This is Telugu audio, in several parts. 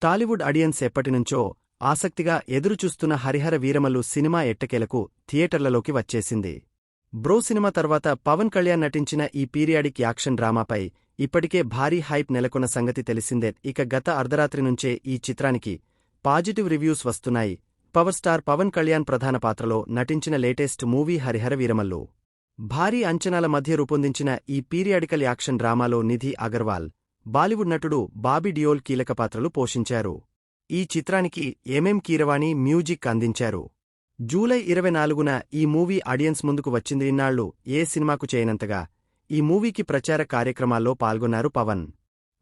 టాలీవుడ్ ఆడియన్స్ ఎప్పటినుంచో ఆసక్తిగా ఎదురుచూస్తున్న హరిహర వీరమల్లు సినిమా ఎట్టకేలకు థియేటర్లలోకి వచ్చేసింది. బ్రో సినిమా తర్వాత పవన్ కళ్యాణ్ నటించిన ఈ పీరియాడిక్ యాక్షన్ డ్రామాపై ఇప్పటికే భారీ హైప్ నెలకొన్న సంగతి తెలిసిందే. ఇక గత అర్ధరాత్రి నుంచే ఈ చిత్రానికి పాజిటివ్ రివ్యూస్ వస్తున్నాయి. పవర్ స్టార్ పవన్ కళ్యాణ్ ప్రధాన పాత్రలో నటించిన లేటెస్ట్ మూవీ హరిహర వీరమల్లు. భారీ అంచనాల మధ్య రూపొందించిన ఈ పీరియాడికల్ యాక్షన్ డ్రామాలో నిధి అగర్వాల్, బాలీవుడ్ నటుడు బాబీ డియోల్ కీలక పాత్రలు పోషించారు. ఈ చిత్రానికి కీరవాణి మ్యూజిక్ అందించారు. జూలై 24న ఈ మూవీ ఆడియన్స్ ముందుకు వచ్చింది. ఇన్నాళ్లు ఏ సినిమాకు చేయనంతగా ఈ మూవీకి ప్రచార కార్యక్రమాల్లో పాల్గొన్నారు పవన్.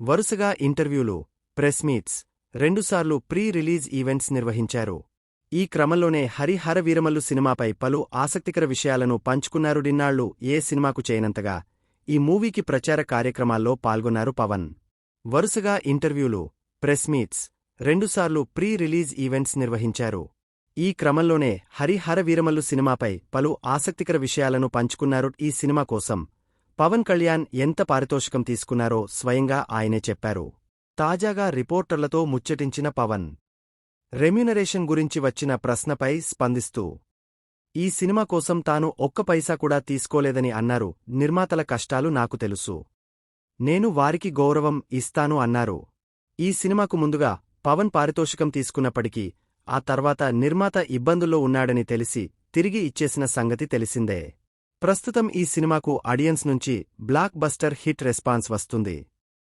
వరుసగా ఇంటర్వ్యూలు, ప్రెస్ మీట్స్, 2 సార్లు ప్రీ రిలీజ్ ఈవెంట్స్ నిర్వహించారు. ఈ క్రమంలోనే హరిహర వీరమల్లు సినిమాపై పలు ఆసక్తికర విషయాలను పంచుకున్నారు. ఇన్నాళ్లు ఏ సినిమాకు చేయనంతగా ఈ మూవీకి ప్రచార కార్యక్రమాల్లో పాల్గొన్నారు పవన్. వరుసగా ఇంటర్వ్యూలు, ప్రెస్ మీట్స్, 2 సార్లు ప్రీ రిలీజ్ ఈవెంట్స్ నిర్వహించారు. ఈ క్రమంలోనే హరిహర వీరమల్లు సినిమాపై పలు ఆసక్తికర విషయాలను పంచుకున్నారు. ఈ సినిమా కోసం పవన్ కళ్యాణ్ ఎంత పారితోషికం తీసుకున్నారో స్వయంగా ఆయనే చెప్పారు. తాజాగా రిపోర్టర్లతో ముచ్చటించిన పవన్ రెమ్యూనరేషన్ గురించి వచ్చిన ప్రశ్నపై స్పందిస్తూ, ఈ సినిమా కోసం తాను ఒక్క పైసా కూడా తీసుకోలేదని అన్నారు. నిర్మాతల కష్టాలు నాకు తెలుసు. నేను వారికి గౌరవం ఇస్తాను అన్నారు. ఈ సినిమాకు ముందుగా పవన్ పారితోషికం తీసుకున్నప్పటికీ ఆ తర్వాత నిర్మాత ఇబ్బందుల్లో ఉన్నాడని తెలిసి తిరిగి ఇచ్చేసిన సంగతి తెలిసిందే. ప్రస్తుతం ఈ సినిమాకు ఆడియన్స్ నుంచి బ్లాక్ బస్టర్ హిట్ రెస్పాన్స్ వస్తుంది.